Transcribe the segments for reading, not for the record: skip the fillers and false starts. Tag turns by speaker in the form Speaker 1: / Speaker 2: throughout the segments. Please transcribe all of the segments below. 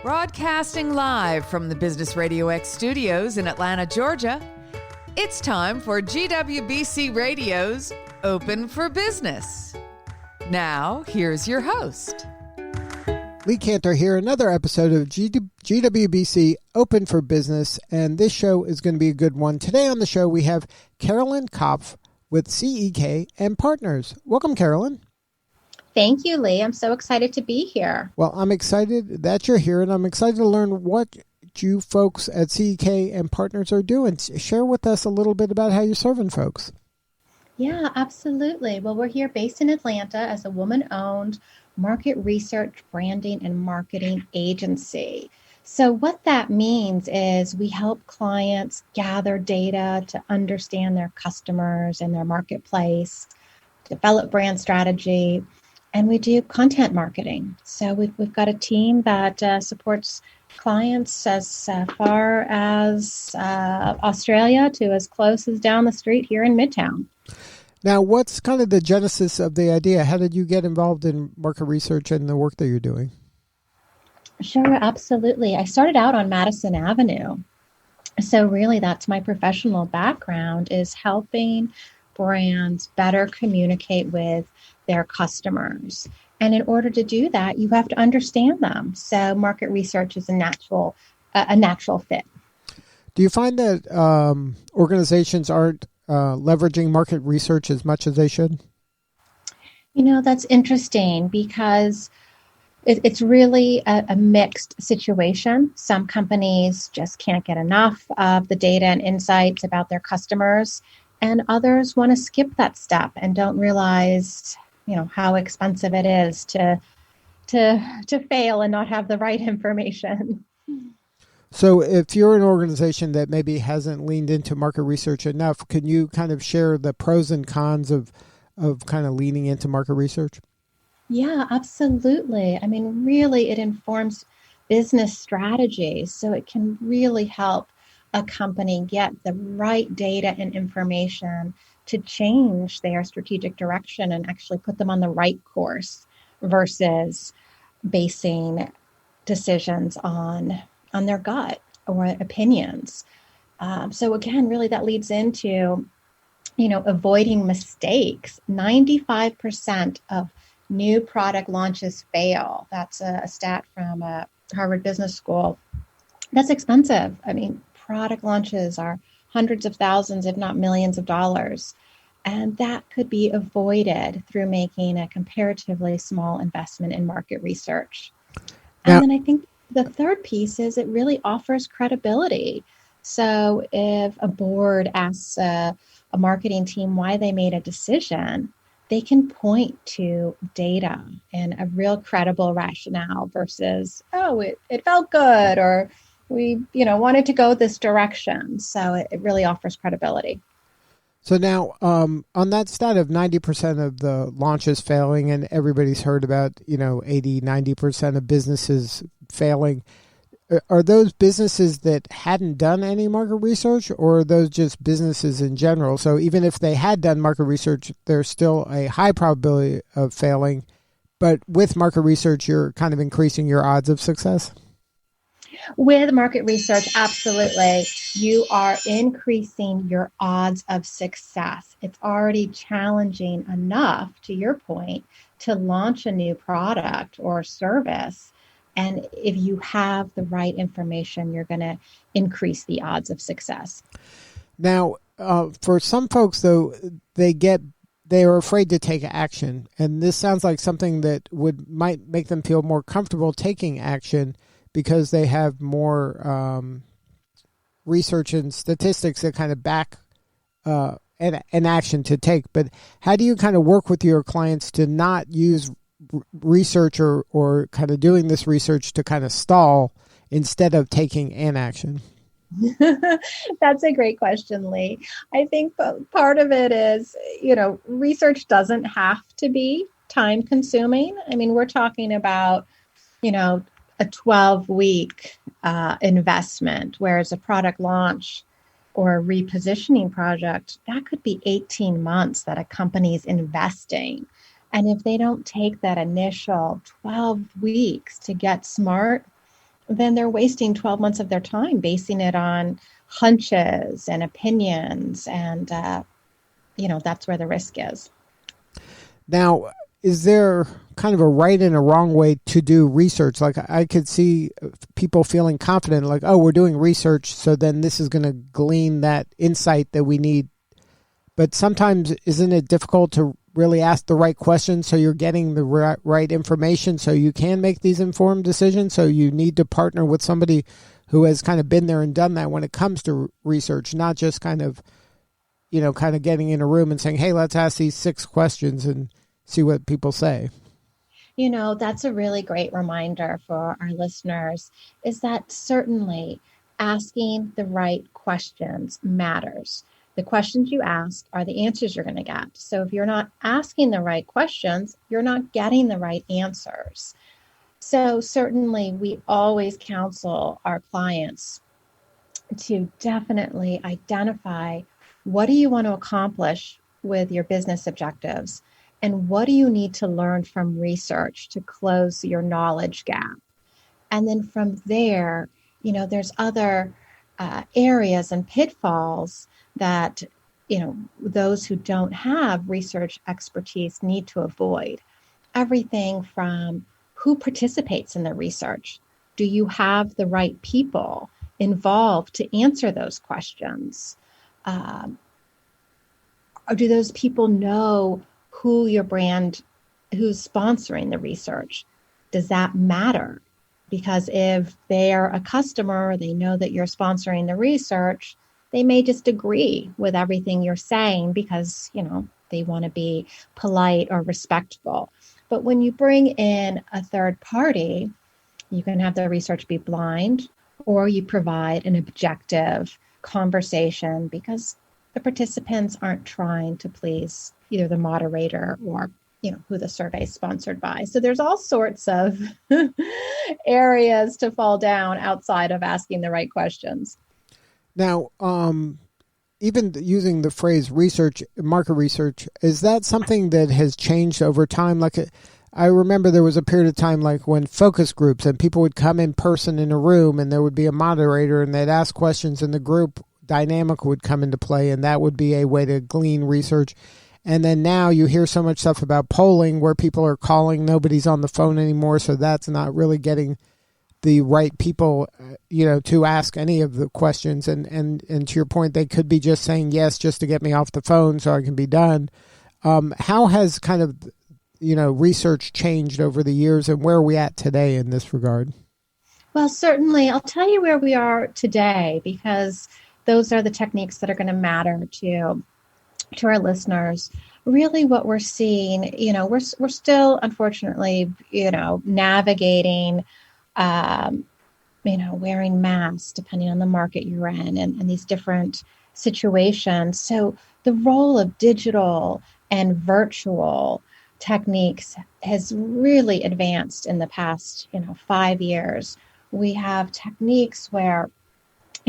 Speaker 1: Broadcasting live from the Business RadioX studios in Atlanta, Georgia, it's time for GWBC Radio's Open for Business. Now, here's your host.
Speaker 2: Lee Cantor here, another episode of GWBC Open for Business, and this show is going to be a good one. Today on the show, we have Carolyn Kopf with C.E.K. and Partners. Welcome, Carolyn.
Speaker 3: Thank you, Lee. I'm so excited to be here.
Speaker 2: Well, I'm excited that you're here, and I'm excited to learn what you folks at C.E.K. and Partners are doing. Share with us a little bit about how you're serving folks.
Speaker 3: Yeah, absolutely. Well, we're here based in Atlanta as a woman-owned market research, branding, and marketing agency. So what that means is we help clients gather data to understand their customers and their marketplace, develop brand strategy, and we do content marketing. So we've got a team that supports clients as far as Australia to as close as down the street here in Midtown.
Speaker 2: Now, what's kind of the genesis of the idea? How did you get involved in market research and the work that you're doing?
Speaker 3: Sure, absolutely. I started out on Madison Avenue. So really that's my professional background, is helping brands better communicate with their customers. And in order to do that, you have to understand them. So market research is a natural fit.
Speaker 2: Do you find that organizations aren't leveraging market research as much as they should?
Speaker 3: You know, that's interesting because it's really a mixed situation. Some companies just can't get enough of the data and insights about their customers, and others want to skip that step and don't realize, you know, how expensive it is to fail and not have the right information.
Speaker 2: So if you're an organization that maybe hasn't leaned into market research enough, can you kind of share the pros and cons of kind of leaning into market research?
Speaker 3: Yeah, absolutely. I mean, really, it informs business strategies. So it can really help a company get the right data and information to change their strategic direction and actually put them on the right course versus basing decisions on their gut or opinions. So again, really that leads into, you know, avoiding mistakes. 95% of new product launches fail. That's a stat from Harvard Business School. That's expensive. I mean, product launches are hundreds of thousands, if not millions of dollars. And that could be avoided through making a comparatively small investment in market research. And then I think the third piece is it really offers credibility. So if a board asks a marketing team why they made a decision, they can point to data and a real credible rationale versus, oh, it felt good, or we, you know, wanted to go this direction. So it really offers credibility.
Speaker 2: So now, on that stat of 90% of the launches failing, and everybody's heard about, you know, 80, 90% of businesses failing, are those businesses that hadn't done any market research, or are those just businesses in general? So even if they had done market research, there's still a high probability of failing. But with market research, you're kind of increasing your odds of success?
Speaker 3: With market research, absolutely. You are increasing your odds of success. It's already challenging enough, to your point, to launch a new product or service. And if you have the right information, you're going to increase the odds of success.
Speaker 2: Now, for some folks, though, they are afraid to take action. And this sounds like something that might make them feel more comfortable taking action because they have more research and statistics that kind of back an action to take. But how do you kind of work with your clients to not use research or kind of doing this research to kind of stall instead of taking an action?
Speaker 3: That's a great question, Lee. I think part of it is, you know, research doesn't have to be time consuming. I mean, we're talking about, you know, a 12-week investment, whereas a product launch or a repositioning project, that could be 18 months that a company's investing. And if they don't take that initial 12 weeks to get smart then they're wasting 12 months of their time basing it on hunches and opinions. And, that's where the risk is.
Speaker 2: Now, is there kind of a right and a wrong way to do research? Like I could see people feeling confident, like, oh, we're doing research, so then this is going to glean that insight that we need. But sometimes isn't it difficult to really ask the right questions so you're getting the right information so you can make these informed decisions? So you need to partner with somebody who has kind of been there and done that when it comes to research, not just kind of getting in a room and saying, hey, let's ask these 6 questions and see what people say.
Speaker 3: That's a really great reminder for our listeners, is that certainly asking the right questions matters. The questions you ask are the answers you're going to get. So if you're not asking the right questions, you're not getting the right answers. So certainly we always counsel our clients to definitely identify, what do you want to accomplish with your business objectives? And what do you need to learn from research to close your knowledge gap? And then from there, there's other areas and pitfalls that, those who don't have research expertise need to avoid. Everything from who participates in the research. Do you have the right people involved to answer those questions? Or do those people know who your brand, who's sponsoring the research? Does that matter? Because if they're a customer, they know that you're sponsoring the research, they may just agree with everything you're saying because, they want to be polite or respectful. But when you bring in a third party, you can have the research be blind, or you provide an objective conversation because the participants aren't trying to please either the moderator or who the survey is sponsored by. So there's all sorts of areas to fall down outside of asking the right questions.
Speaker 2: Now, even using the phrase market research, is that something that has changed over time? Like I remember there was a period of time like when focus groups and people would come in person in a room and there would be a moderator and they'd ask questions and the group dynamic would come into play, and that would be a way to glean research. And then now you hear so much stuff about polling where people are calling, nobody's on the phone anymore, so that's not really getting the right people, to ask any of the questions. And to your point, they could be just saying yes just to get me off the phone so I can be done. How has kind of, research changed over the years, and where are we at today in this regard?
Speaker 3: Well, certainly. I'll tell you where we are today, because those are the techniques that are going to matter to our listeners. Really what we're seeing, we're still, unfortunately, navigating, wearing masks depending on the market you're in and these different situations. So the role of digital and virtual techniques has really advanced in the past, 5 years. We have techniques where,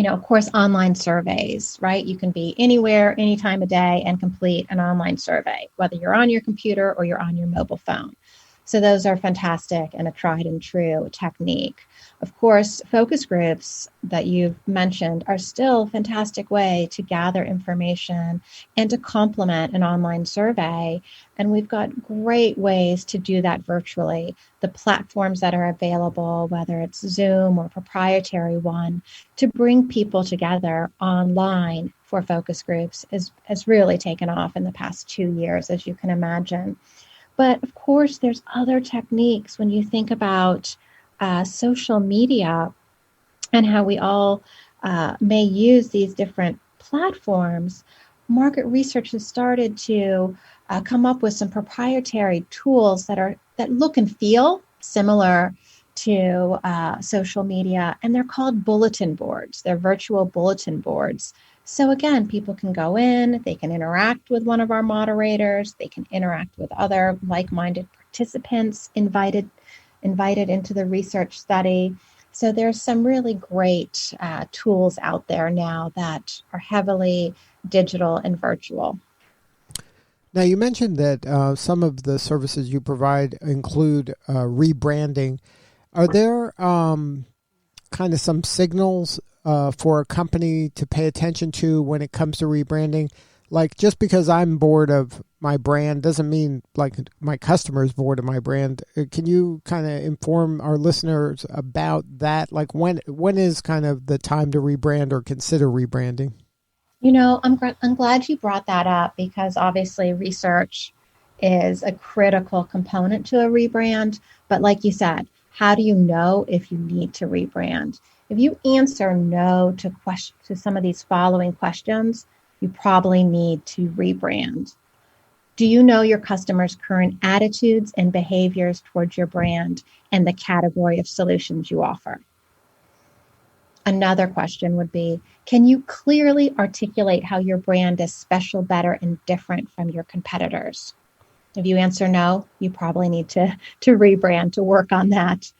Speaker 3: of course, online surveys, right? You can be anywhere, any time of day and complete an online survey, whether you're on your computer or you're on your mobile phone. So those are fantastic and a tried and true technique. Of course, focus groups that you've mentioned are still a fantastic way to gather information and to complement an online survey. And we've got great ways to do that virtually. The platforms that are available, whether it's Zoom or proprietary one, to bring people together online for focus groups has really taken off in the past 2 years, as you can imagine. But of course, there's other techniques when you think about social media and how we all may use these different platforms. Market research has started to come up with some proprietary tools that look and feel similar to social media, and they're called bulletin boards. They're virtual bulletin boards. So again, people can go in, they can interact with one of our moderators, they can interact with other like-minded participants invited into the research study. So there's some really great tools out there now that are heavily digital and virtual.
Speaker 2: Now, you mentioned that some of the services you provide include rebranding. Are there kind of some signals for a company to pay attention to when it comes to rebranding? Like, just because I'm bored of my brand doesn't mean like my customer's bored of my brand. Can you kind of inform our listeners about that? Like, when is kind of the time to rebrand or consider rebranding?
Speaker 3: I'm glad you brought that up, because obviously research is a critical component to a rebrand. But like you said, how do you know if you need to rebrand? If you answer no to some of these following questions, you probably need to rebrand. Do you know your customers' current attitudes and behaviors towards your brand and the category of solutions you offer? Another question would be, can you clearly articulate how your brand is special, better, and different from your competitors? If you answer no, you probably need to rebrand, to work on that.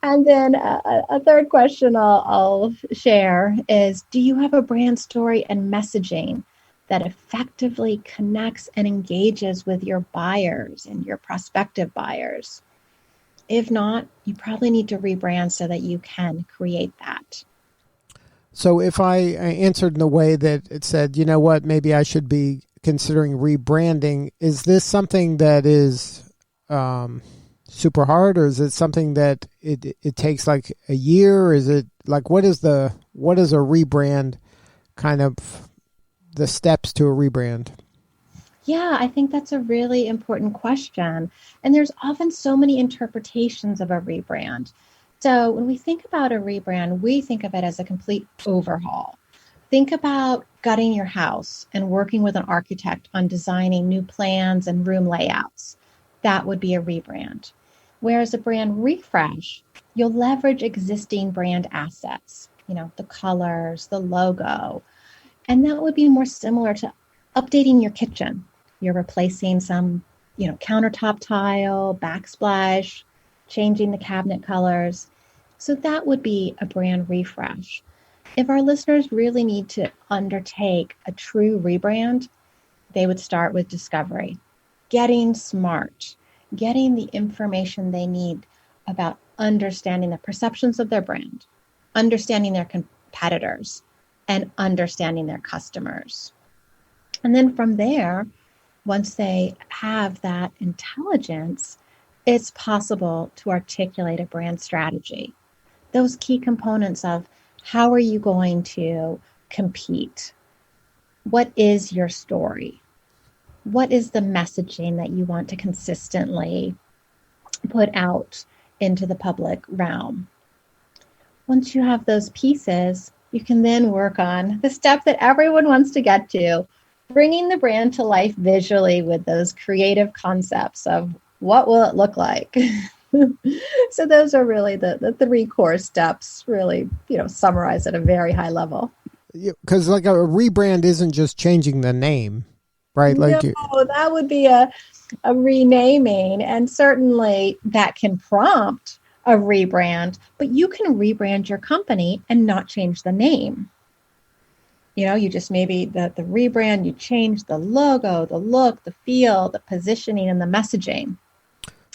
Speaker 3: And then a third question I'll share is, do you have a brand story and messaging that effectively connects and engages with your buyers and your prospective buyers? If not, you probably need to rebrand so that you can create that.
Speaker 2: So if I answered in a way that it said, you know what, maybe I should be considering rebranding, is this something that is super hard, or is it something that it takes like a year? Or is it like, what is a rebrand, kind of the steps to a rebrand?
Speaker 3: Yeah, I think that's a really important question. And there's often so many interpretations of a rebrand. So when we think about a rebrand, we think of it as a complete overhaul. Think about gutting your house and working with an architect on designing new plans and room layouts. That would be a rebrand. Whereas a brand refresh, you'll leverage existing brand assets, the colors, the logo. And that would be more similar to updating your kitchen. You're replacing some, countertop tile, backsplash, changing the cabinet colors. So that would be a brand refresh. If our listeners really need to undertake a true rebrand, they would start with discovery, getting smart, getting the information they need about understanding the perceptions of their brand, understanding their competitors, and understanding their customers. And then from there, once they have that intelligence, it's possible to articulate a brand strategy. Those key components of how are you going to compete? What is your story? What is the messaging that you want to consistently put out into the public realm? Once you have those pieces, you can then work on the step that everyone wants to get to, bringing the brand to life visually with those creative concepts of what will it look like? So those are really the three core steps, really, summarized at a very high level.
Speaker 2: Because like a rebrand isn't just changing the name, right?
Speaker 3: That would be a renaming, and certainly that can prompt a rebrand, but you can rebrand your company and not change the name. You just maybe the rebrand, you change the logo, the look, the feel, the positioning, and the messaging.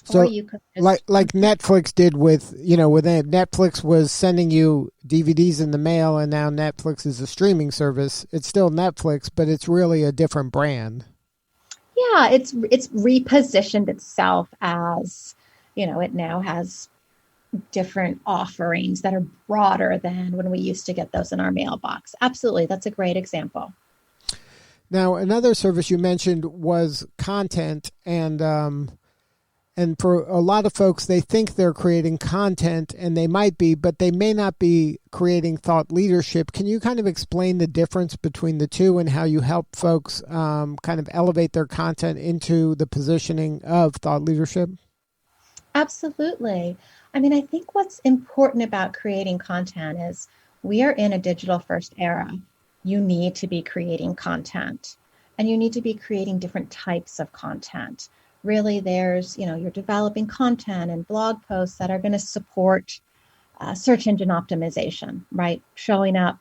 Speaker 2: So you could like Netflix did with Netflix was sending you DVDs in the mail, and now Netflix is a streaming service. It's still Netflix, but it's really a different brand.
Speaker 3: Yeah, it's repositioned itself as, it now has different offerings that are broader than when we used to get those in our mailbox. Absolutely. That's a great example.
Speaker 2: Now, another service you mentioned was content, and for a lot of folks, they think they're creating content, and they might be, but they may not be creating thought leadership. Can you kind of explain the difference between the two and how you help folks kind of elevate their content into the positioning of thought leadership?
Speaker 3: Absolutely. I think what's important about creating content is we are in a digital first era. You need to be creating content, and you need to be creating different types of content. Really, there's, you're developing content and blog posts that are going to support search engine optimization, right? Showing up,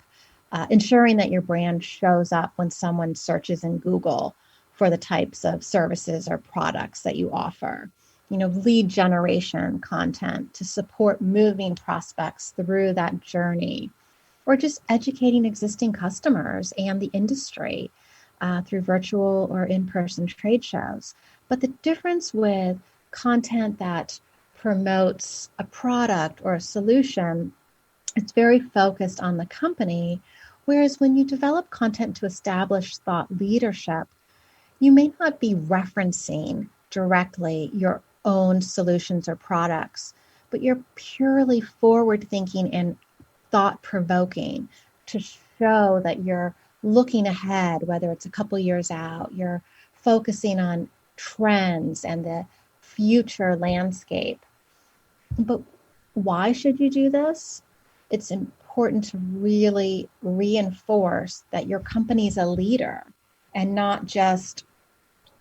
Speaker 3: ensuring that your brand shows up when someone searches in Google for the types of services or products that you offer. lead generation content to support moving prospects through that journey, or just educating existing customers and the industry through virtual or in-person trade shows. But the difference with content that promotes a product or a solution, it's very focused on the company. Whereas when you develop content to establish thought leadership, you may not be referencing directly your own solutions or products, but you're purely forward-thinking and thought-provoking to show that you're looking ahead, whether it's a couple years out, you're focusing on trends and the future landscape. But why should you do this? It's important to really reinforce that your company's a leader and not just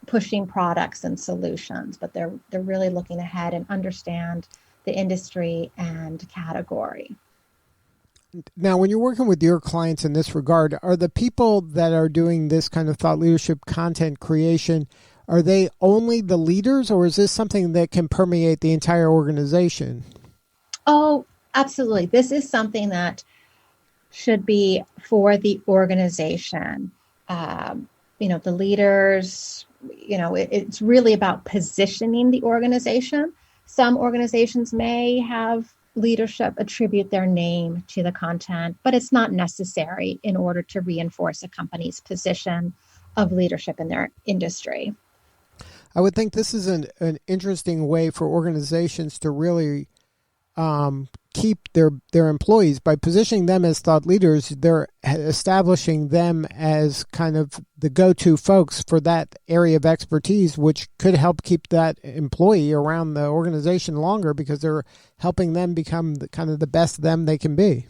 Speaker 3: pushing products and solutions, but they're really looking ahead and understand the industry and category.
Speaker 2: Now, when you're working with your clients in this regard, are the people that are doing this kind of thought leadership content creation, are they only the leaders, or is this something that can permeate the entire organization?
Speaker 3: Oh, absolutely. This is something that should be for the organization. The leaders, it's really about positioning the organization. Some organizations may have leadership attribute their name to the content, but it's not necessary in order to reinforce a company's position of leadership in their industry.
Speaker 2: I would think this is an interesting way for organizations to really keep their employees. By positioning them as thought leaders, they're establishing them as kind of the go-to folks for that area of expertise, which could help keep that employee around the organization longer because they're helping them become the best them they can be.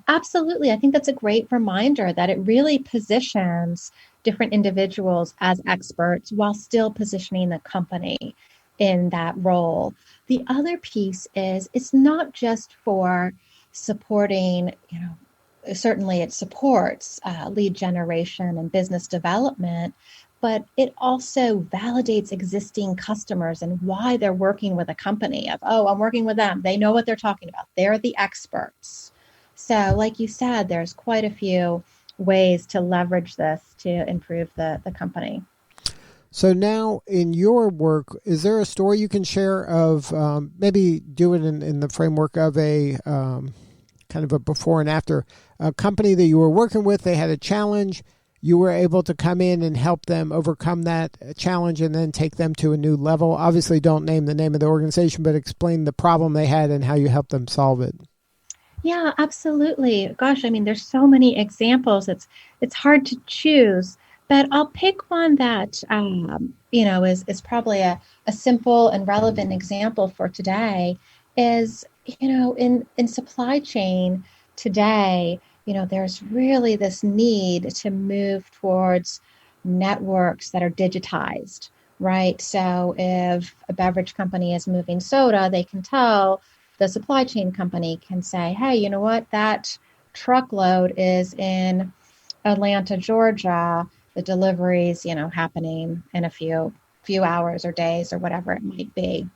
Speaker 3: Absolutely. I think that's a great reminder that it really positions different individuals as experts while still positioning the company in that role. The other piece is it's not just for supporting, certainly it supports lead generation and business development, but it also validates existing customers and why they're working with a company of, I'm working with them. They know what they're talking about. They're the experts. So like you said, there's quite a few ways to leverage this to improve the company.
Speaker 2: So now in your work, is there a story you can share of maybe do it in the framework of a kind of a before and after, a company that you were working with, they had a challenge, you were able to come in and help them overcome that challenge and then take them to a new level? Obviously, don't name the name of the organization, but explain the problem they had and how you helped them solve it.
Speaker 3: Yeah, absolutely. Gosh, there's so many examples. It's hard to choose. But I'll pick one that, is probably a simple and relevant example for today is, in supply chain today, there's really this need to move towards networks that are digitized, right? So if a beverage company is moving soda, they can tell the supply chain company can say, hey, you know what, that truckload is in Atlanta, Georgia. The deliveries, happening in a few hours or days or whatever it might be.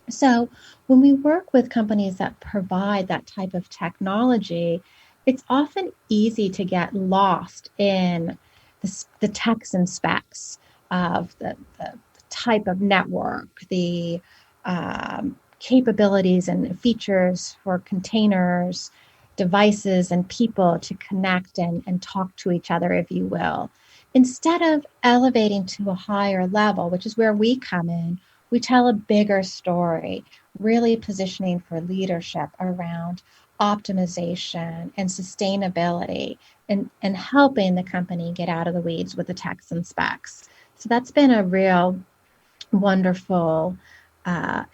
Speaker 3: So when we work with companies that provide that type of technology, it's often easy to get lost in the techs and specs of the type of network, the capabilities and features for containers, devices, and people to connect and talk to each other, if you will. Instead of elevating to a higher level, which is where we come in, we tell a bigger story, really positioning for leadership around optimization and sustainability and helping the company get out of the weeds with the techs and specs. So that's been a real wonderful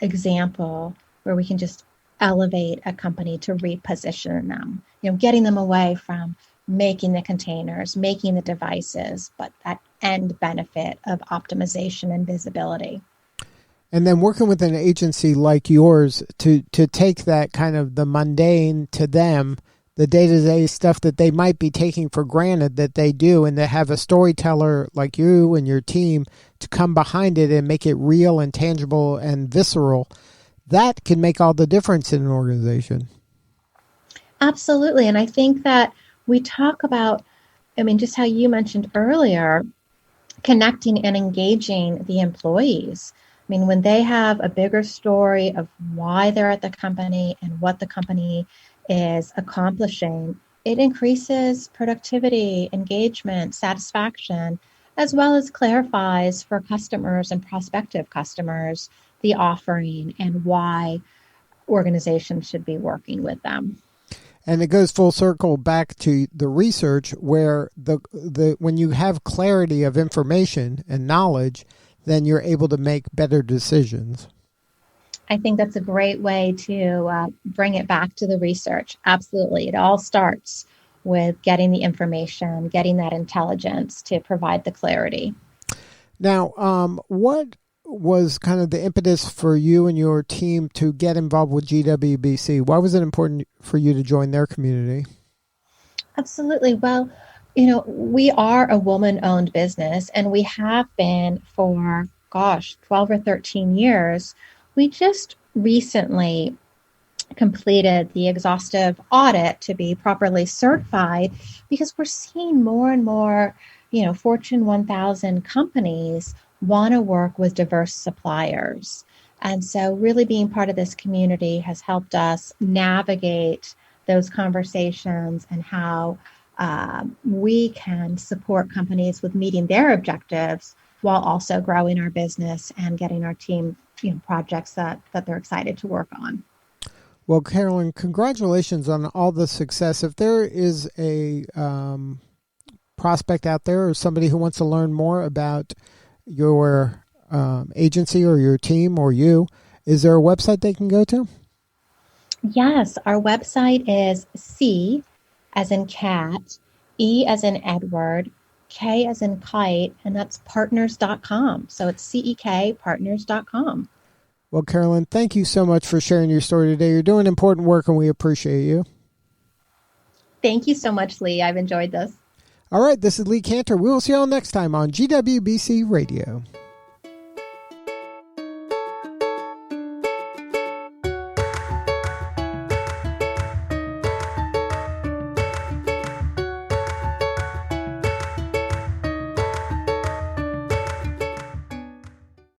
Speaker 3: example where we can just elevate a company to reposition them, getting them away from making the containers, making the devices, but that end benefit of optimization and visibility.
Speaker 2: And then working with an agency like yours to take that kind of the mundane to them, the day-to-day stuff that they might be taking for granted that they do, and to have a storyteller like you and your team to come behind it and make it real and tangible and visceral, that can make all the difference in an organization.
Speaker 3: Absolutely. And I think that we talk about, just how you mentioned earlier, connecting and engaging the employees. When they have a bigger story of why they're at the company and what the company is accomplishing, it increases productivity, engagement, satisfaction, as well as clarifies for customers and prospective customers the offering and why organizations should be working with them.
Speaker 2: And it goes full circle back to the research where the when you have clarity of information and knowledge, then you're able to make better decisions.
Speaker 3: I think that's a great way to bring it back to the research. Absolutely. It all starts with getting the information, getting that intelligence to provide the clarity.
Speaker 2: Now, what was kind of the impetus for you and your team to get involved with GWBC? Why was it important for you to join their community?
Speaker 3: Absolutely. Well, we are a woman-owned business, and we have been for, 12 or 13 years. We just recently completed the exhaustive audit to be properly certified because we're seeing more and more, Fortune 1000 companies want to work with diverse suppliers. And so really being part of this community has helped us navigate those conversations and how we can support companies with meeting their objectives while also growing our business and getting our team projects that they're excited to work on.
Speaker 2: Well, Carolyn, congratulations on all the success. If there is a prospect out there or somebody who wants to learn more about your agency or your team or you, is there a website they can go to?
Speaker 3: Yes, our website is C as in cat, E as in Edward, K as in kite, and that's partners.com. So it's CEK partners.com.
Speaker 2: Well, Carolyn, thank you so much for sharing your story today. You're doing important work and we appreciate you.
Speaker 3: Thank you so much, Lee. I've enjoyed this.
Speaker 2: All right, this is Lee Cantor. We will see you all next time on GWBC Radio.